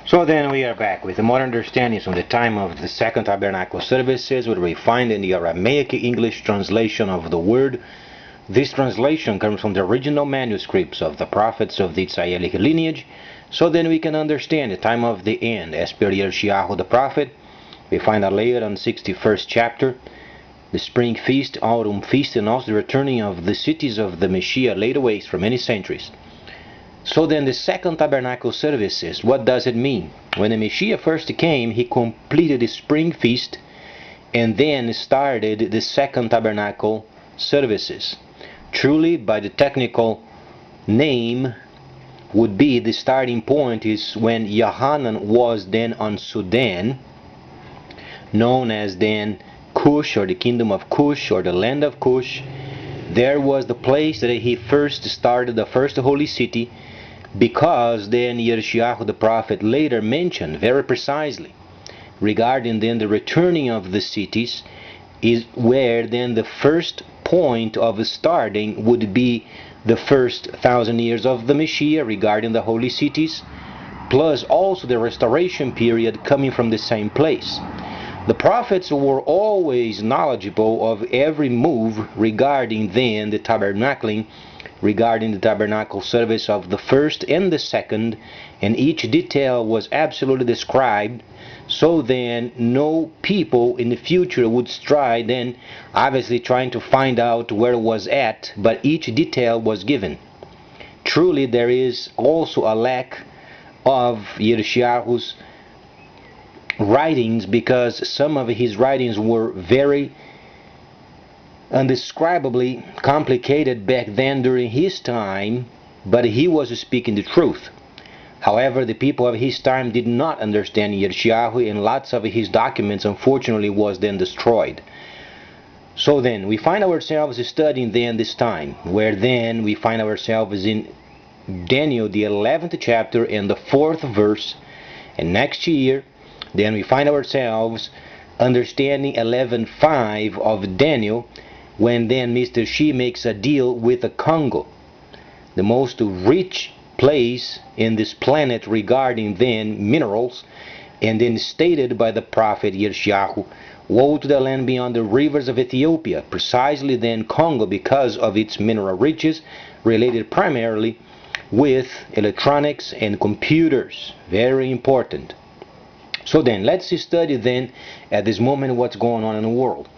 So then we are back with more understandings from the time of the Second Tabernacle services, where we find in the Aramaic English translation of the word. This translation comes from the original manuscripts of the prophets of the Israelic lineage, so then we can understand the time of the end. As per Yeshayahu the prophet, we find that later on 61st chapter, the spring feast, autumn feast, and also the returning of the cities of the Messiah laid waste for many centuries. So then the second tabernacle services, what does it mean? When the Messiah first came, he completed the spring feast and then started the second tabernacle services. Truly, by the technical name, would be the starting point is when Yohanan was then on Sudan, known as then Cush, or the kingdom of Cush, or the land of Cush. There was the place that he first started the first holy city, because then Yeshayahu the prophet later mentioned very precisely regarding then the returning of the cities, is where then the first point of starting would be the first 1,000 years of the Messiah regarding the holy cities, plus also the restoration period coming from the same place. The prophets were always knowledgeable of every move regarding then the tabernacling, regarding the tabernacle service of the first and the second, and each detail was absolutely described, so then no people in the future would try then obviously trying to find out where it was at, but each detail was given. Truly there is also a lack of Yeshayahu's writings, because some of his writings were very undescribably complicated back then during his time, but he was speaking the truth. However, the people of his time did not understand Yeshayahu, and lots of his documents unfortunately was then destroyed. So then we find ourselves studying then this time, where then we find ourselves in Daniel the 11th chapter and the 4th verse, and next year then we find ourselves understanding 11:5 of Daniel, when then Mr. Xi makes a deal with the Congo, the most rich place in this planet regarding then minerals, and then stated by the prophet Yeshayahu, woe to the land beyond the rivers of Ethiopia, precisely then Congo, because of its mineral riches related primarily with electronics and computers. Very important. So then let's study then at this moment what's going on in the world.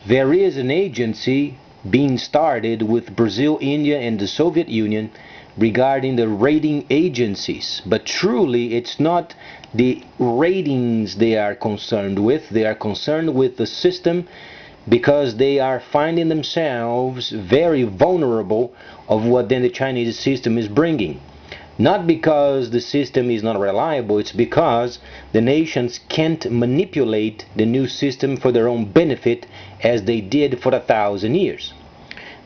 There is an agency being started with Brazil, India, and the Soviet Union regarding the rating agencies. But truly, it's not the ratings they are concerned with. They are concerned with the system, because they are finding themselves very vulnerable of what then the Chinese system is bringing. Not because the system is not reliable, it's because the nations can't manipulate the new system for their own benefit as they did for 1,000 years.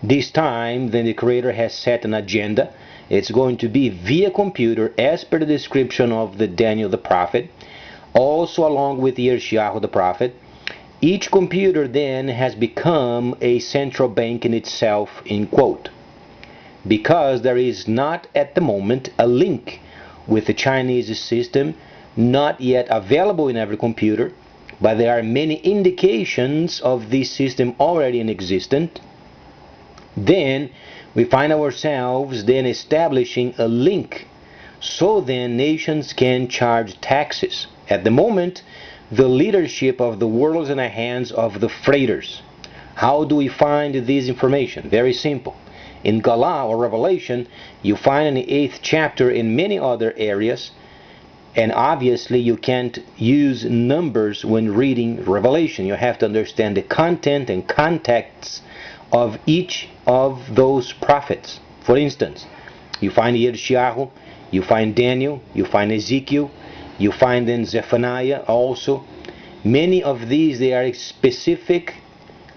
This time, then the Creator has set an agenda. It's going to be via computer, as per the description of the Daniel the prophet, also along with Yeshayahu the prophet. Each computer then has become a central bank in itself, in quote, because there is not at the moment a link with the Chinese system, not yet available in every computer, but there are many indications of this system already in existence. Then we find ourselves then establishing a link, so then nations can charge taxes. At the moment, the leadership of the world is in the hands of the freighters. How do we find this information? Very simple. In Galah, or Revelation, you find in the 8th chapter, in many other areas, and obviously you can't use numbers when reading Revelation. You have to understand the content and context of each of those prophets. For instance, you find Yeshayahu, you find Daniel, you find Ezekiel, you find in Zephaniah also. Many of these, they are specific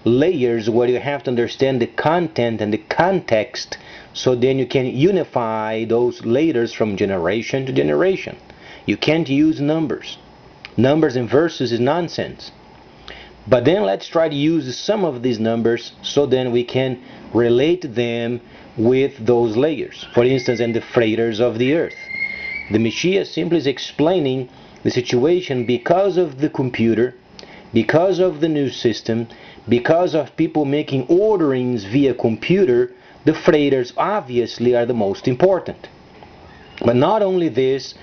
layers where you have to understand the content and the context, so then you can unify those layers from generation to generation. You can't use numbers. Numbers and verses is nonsense. But then let's try to use some of these numbers, so then we can relate them with those layers. For instance, in the freighters of the earth. The Mashiach simply is explaining the situation because of the computer, because of the new system, because of people making orderings via computer. The freighters obviously are the most important. But not only this,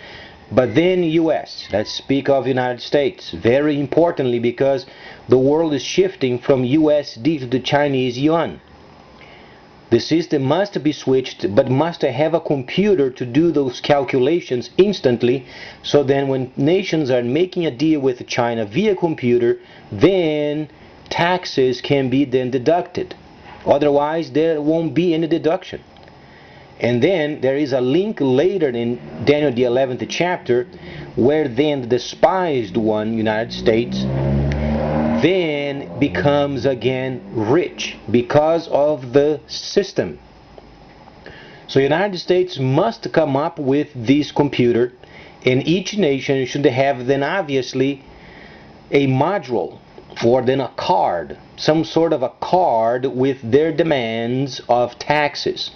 but then US. Let's speak of United States. Very importantly, because the world is shifting from USD to the Chinese yuan. The system must be switched, but must have a computer to do those calculations instantly. So then when nations are making a deal with China via computer, then taxes can be then deducted. Otherwise, there won't be any deduction. And then there is a link later in Daniel the 11th chapter, where then the despised one, United States, then becomes again rich because of the system. So United States must come up with this computer, and each nation should have then obviously a module, or then a card, some sort of a card with their demands of taxes.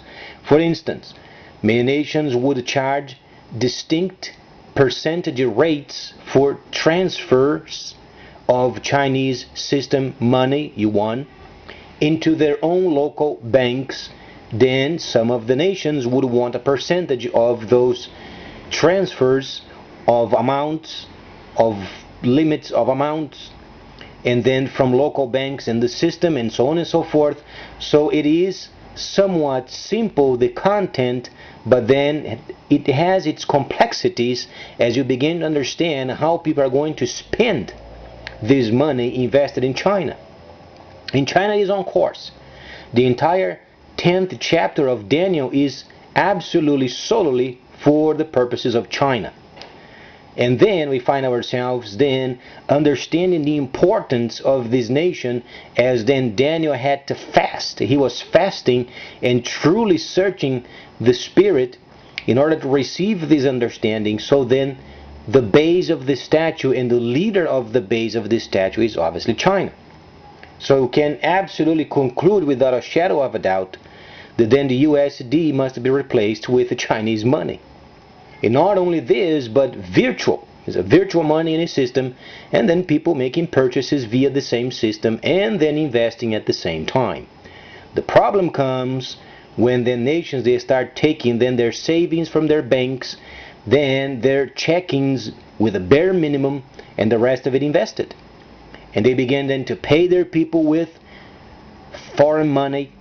For instance, many nations would charge distinct percentage rates for transfers of Chinese system money, yuan, into their own local banks. Then some of the nations would want a percentage of those transfers of amounts, of limits of amounts, and then from local banks in the system, and so on and so forth. So it is somewhat simple, the content, but then it has its complexities as you begin to understand how people are going to spend this money invested in China. And China is on course. The entire 10th chapter of Daniel is absolutely solely for the purposes of China. And then we find ourselves then understanding the importance of this nation, as then Daniel had to fast. He was fasting and truly searching the Spirit in order to receive this understanding. So then the base of the statue and the leader of the base of this statue is obviously China. So we can absolutely conclude without a shadow of a doubt that then the USD must be replaced with the Chinese money. And not only this, but virtual. There's a virtual money in a system, and then people making purchases via the same system and then investing at the same time. The problem comes when the nations, they start taking then their savings from their banks, then their checkings with a bare minimum, and the rest of it invested. And they begin then to pay their people with foreign money.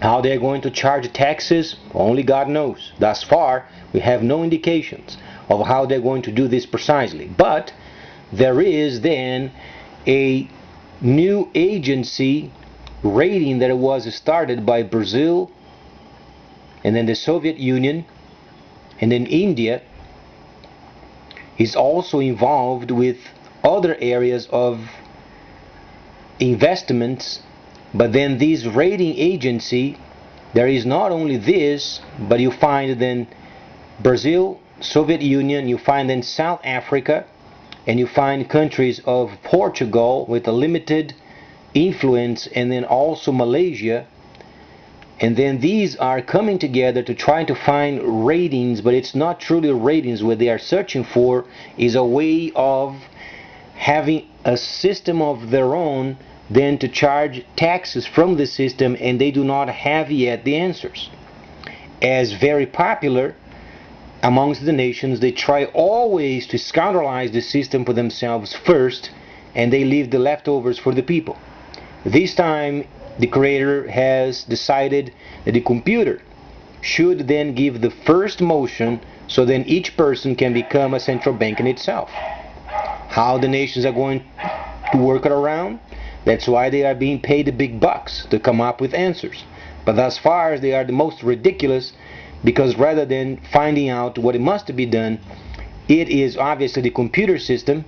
How they're going to charge taxes, only God knows. Thus far, we have no indications of how they're going to do this precisely. But there is then a new agency rating that was started by Brazil, and then the Soviet Union, and then India is also involved with other areas of investments. But then this rating agency, there is not only this, but you find then Brazil, Soviet Union, you find then South Africa, and you find countries of Portugal with a limited influence, and then also Malaysia. And then these are coming together to try to find ratings, but it's not truly ratings. What they are searching for is a way of having a system of their own, then to charge taxes from the system, and they do not have yet the answers. As very popular amongst the nations, they try always to scandalize the system for themselves first, and they leave the leftovers for the people. This time the Creator has decided that the computer should then give the first motion, so then each person can become a central bank in itself. How the nations are going to work it around, that's why they are being paid the big bucks to come up with answers. But thus far, they are the most ridiculous, because rather than finding out what it must be done, it is obviously the computer system,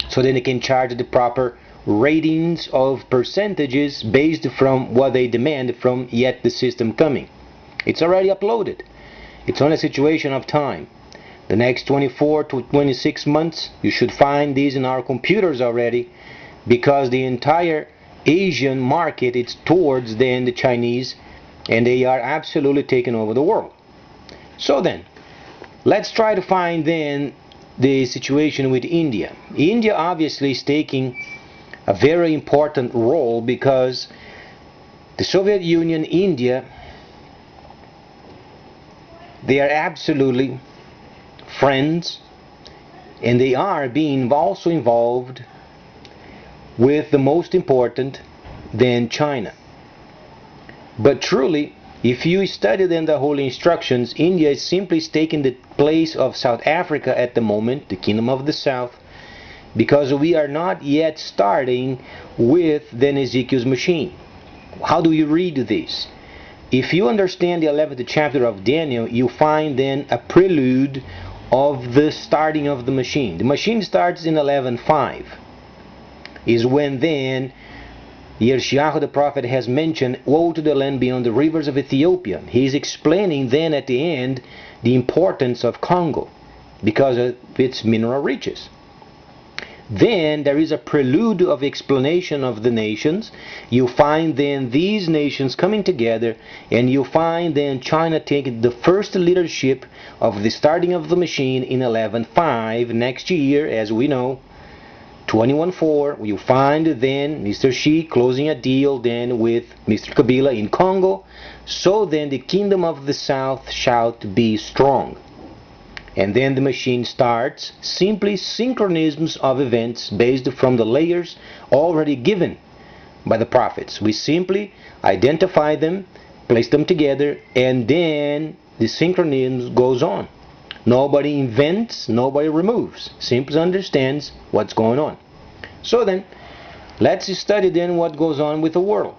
so then they can charge the proper ratings of percentages based from what they demand from yet the system coming. It's already uploaded. It's only a situation of time. The next 24 to 26 months, you should find these in our computers already, because the entire Asian market is towards then the Chinese, and they are absolutely taking over the world. So then, Let's try to find then the situation with India. India obviously is taking a very important role because the Soviet Union, India, they are absolutely friends, and they are being also involved with the most important than China. But truly, if you study then the Holy Instructions, India is simply taking the place of South Africa at the moment, the Kingdom of the South, because we are not yet starting with then Ezekiel's machine. How do you read this? If you understand the 11th chapter of Daniel, you find then a prelude of the starting of the machine. The machine starts in 11:5. Is when then Yeshayahu the prophet has mentioned, woe to the land beyond the rivers of Ethiopia. He is explaining then at the end the importance of Congo because of its mineral riches. Then there is a prelude of explanation of the nations. You find then these nations coming together, and you find then China taking the first leadership of the starting of the machine in 11:5. Next year, as we know, 21:4, you find then Mr. Xi closing a deal then with Mr. Kabila in Congo. So then the kingdom of the south shall be strong. And then the machine starts simply synchronisms of events based from the layers already given by the prophets. We simply identify them, place them together, and then the synchronism goes on. Nobody invents, nobody removes. Simply understands what's going on. So then, let's study then what goes on with the world.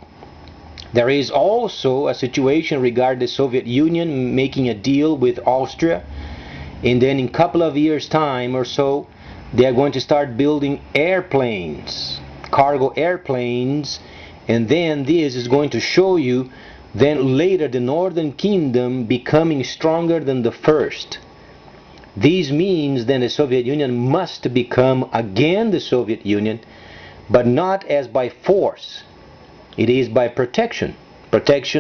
There is also a situation regarding the Soviet Union making a deal with Austria, and then in a couple of years' time or so, they are going to start building airplanes, cargo airplanes, and then this is going to show you then later the Northern Kingdom becoming stronger than the first. This means then the Soviet Union must become again the Soviet Union, but not as by force. It is by protection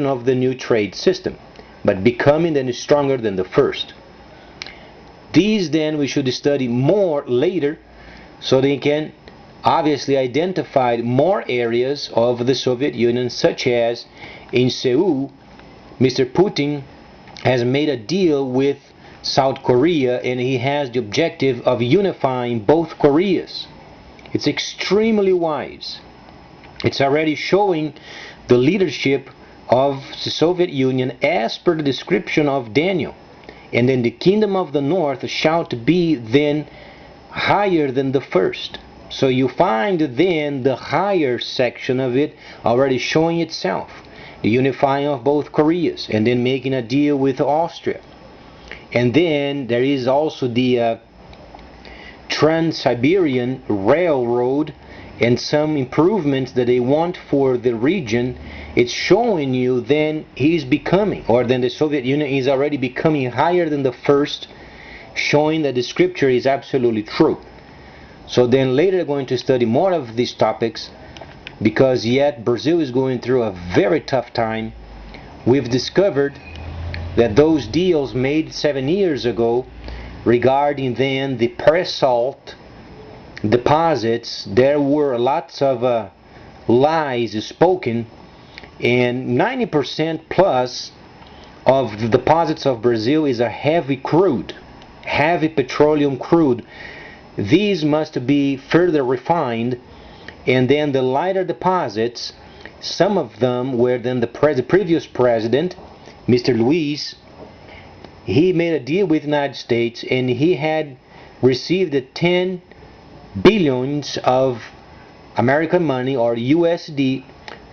of the new trade system, but becoming then stronger than the first. These then we should study more later, so they can obviously identify more areas of the Soviet Union, such as in Seoul, Mr. Putin has made a deal with South Korea, and he has the objective of unifying both Koreas. It's extremely wise. It's already showing the leadership of the Soviet Union as per the description of Daniel. And then the kingdom of the north shall be then higher than the first. So you find then the higher section of it already showing itself. The unifying of both Koreas, and then making a deal with Austria. And then there is also the Trans-Siberian Railroad and some improvements that they want for the region. It's showing you then he's becoming, or then the Soviet Union is already becoming higher than the first, showing that the scripture is absolutely true. So then later we're going to study more of these topics, because yet Brazil is going through a very tough time. We've discovered that those deals made 7 years ago regarding then the pre-salt deposits, there were lots of lies spoken, and 90% plus of the deposits of Brazil is a heavy crude, heavy petroleum crude. These must be further refined, and then the lighter deposits, some of them were then the previous president, Mr. Luiz, he made a deal with the United States, and he had received 10 billions of American money, or USD,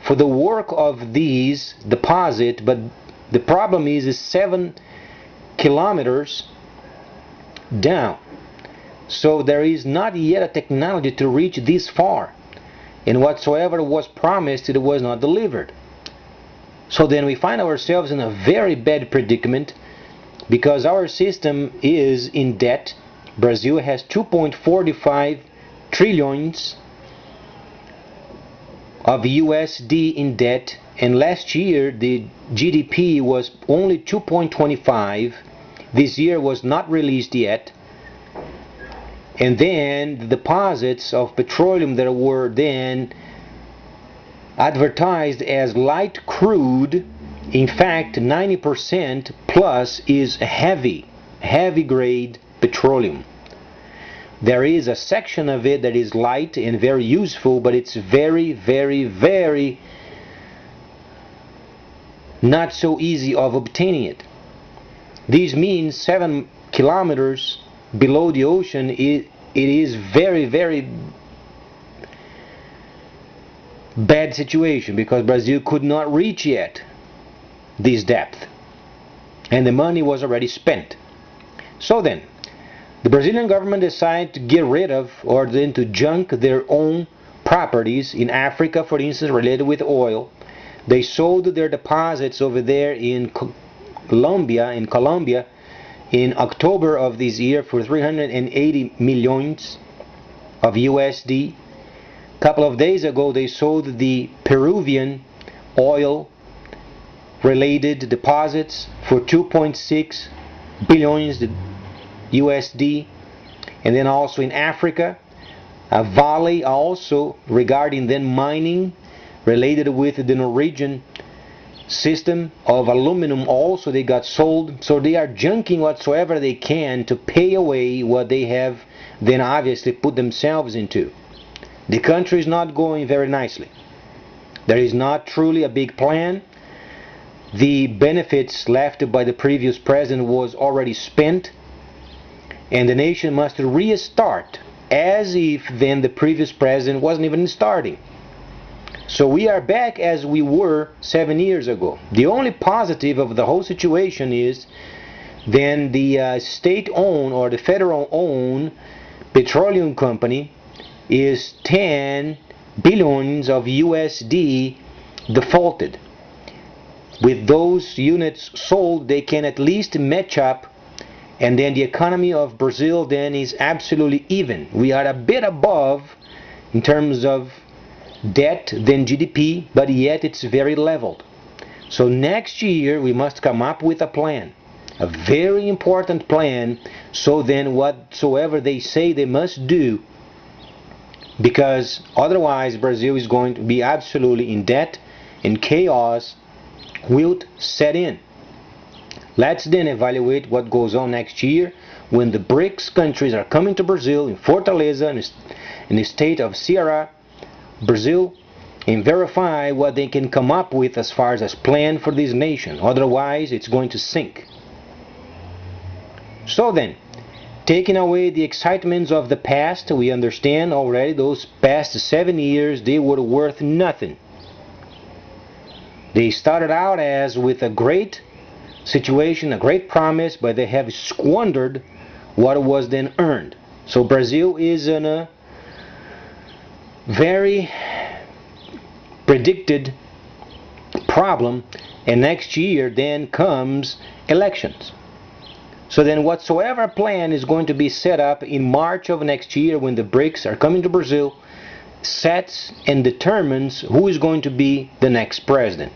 for the work of these deposits. But the problem is 7 kilometers down. So there is not yet a technology to reach this far, and whatsoever was promised, it was not delivered. So then we find ourselves in a very bad predicament, because our system is in debt. Brazil has 2.45 trillions of USD in debt, and last year the GDP was only 2.25, this year was not released yet. And then the deposits of petroleum that were then advertised as light crude, in fact 90% plus is heavy grade petroleum. There is a section of it that is light and very useful, but it's very, very, very not so easy of obtaining it. This means 7 kilometers below the ocean, it is very, very bad situation, because Brazil could not reach yet this depth, and the money was already spent. So then the Brazilian government decided to get rid of, or then to junk their own properties in Africa, for instance, related with oil. They sold their deposits over there in Colombia in October of this year for 380 millions of USD. A couple of days ago they sold the Peruvian oil related deposits for 2.6 billions USD. And then also in Africa, Vale also regarding then mining related with the Norwegian system of aluminum, also they got sold. So they are junking whatsoever they can to pay away what they have then obviously put themselves into. The country is not going very nicely. There is not truly a big plan. The benefits left by the previous president was already spent, and the nation must restart as if then the previous president wasn't even starting. So we are back as we were 7 years ago. The only positive of the whole situation is then the state-owned or the federal-owned petroleum company is 10 billions of USD defaulted. With those units sold, they can at least match up, and then the economy of Brazil then is absolutely even. We are a bit above in terms of debt than GDP, but yet it's very leveled. So next year we must come up with a plan, a very important plan, so then whatsoever they say they must do, because otherwise Brazil is going to be absolutely in debt and chaos will set in. Let's then evaluate what goes on next year when the BRICS countries are coming to Brazil in Fortaleza in the state of Ceará, Brazil, and verify what they can come up with as far as plan for this nation. Otherwise it's going to sink. So then, taking away the excitements of the past, we understand already those past 7 years they were worth nothing. They started out as with a great situation, a great promise, but they have squandered what was then earned. So Brazil is in a very predicted problem, and next year then comes elections. So then whatsoever plan is going to be set up in March of next year when the BRICS are coming to Brazil sets and determines who is going to be the next president.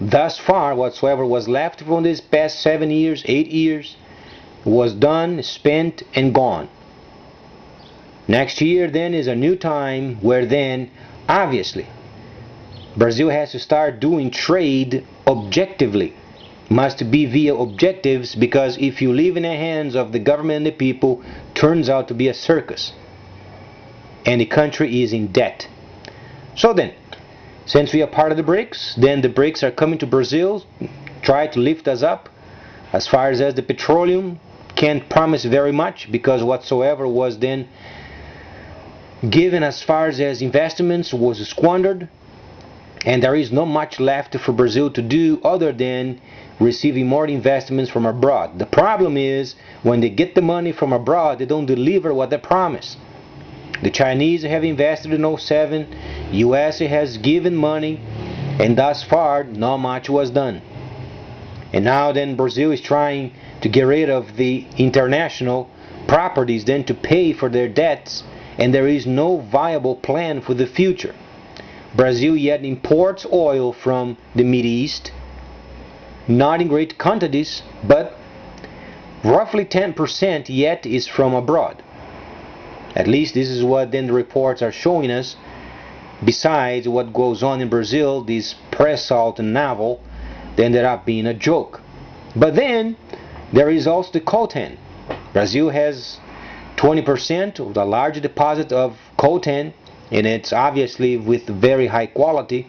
Thus far, whatsoever was left from these past 7 years, 8 years, was done, spent, and gone. Next year then is a new time where then, obviously, Brazil has to start doing trade objectively. Must be via objectives, because if you leave in the hands of the government and the people, turns out to be a circus. And the country is in debt. So then, since we are part of the BRICS, then the BRICS are coming to Brazil, try to lift us up. As far as the petroleum, can't promise very much, because whatsoever was then given as far as investments was squandered, and there is not much left for Brazil to do other than receiving more investments from abroad. The problem is when they get the money from abroad, they don't deliver what they promise. The Chinese have invested in 2007, US has given money, and thus far not much was done. And now then Brazil is trying to get rid of the international properties then to pay for their debts, and there is no viable plan for the future. Brazil yet imports oil from the Middle East, not in great quantities, but roughly 10% yet is from abroad. At least this is what then the reports are showing us. Besides what goes on in Brazil, this pre-salt and naval, they ended up being a joke. But then there is also the coltan. Brazil has 20% of the large deposit of coltan, and it's obviously with very high quality,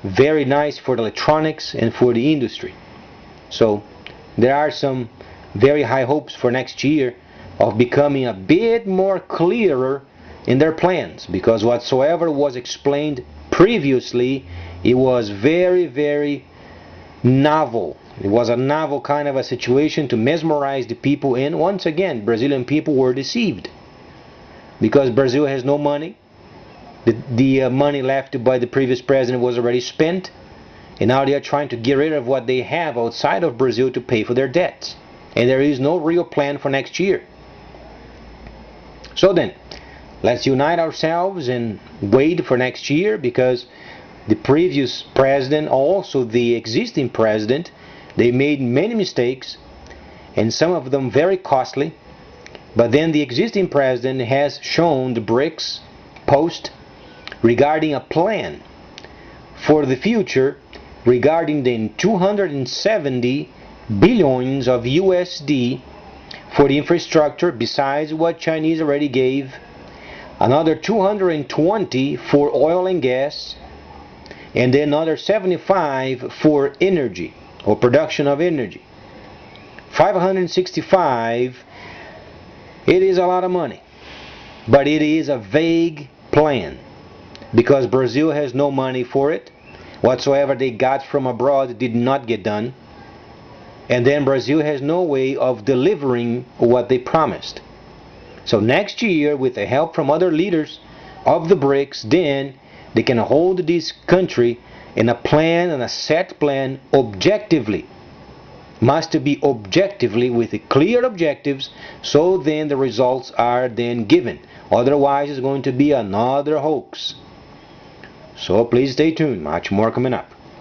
very nice for the electronics and for the industry. So there are some very high hopes for next year of becoming a bit more clearer in their plans, because whatsoever was explained previously, it was very, very novel. It was a novel kind of a situation to mesmerize the people, and once again Brazilian people were deceived because Brazil has no money. The money left by the previous president was already spent, and now they are trying to get rid of what they have outside of Brazil to pay for their debts, and there is no real plan for next year. So then, let's unite ourselves and wait for next year, because the previous president, also the existing president, they made many mistakes, and some of them very costly. But then the existing president has shown the BRICS post regarding a plan for the future regarding the 270 billions of USD for the infrastructure, besides what Chinese already gave, another 220 for oil and gas, and then another 75 for energy or production of energy. 565. It is a lot of money, but it is a vague plan because Brazil has no money for it. Whatsoever they got from abroad did not get done, and then Brazil has no way of delivering what they promised. So next year, with the help from other leaders of the BRICS, then they can hold this country in a plan, and a set plan, objectively. Must be objectively with clear objectives, so then the results are then given. Otherwise it's going to be another hoax. So please stay tuned, much more coming up.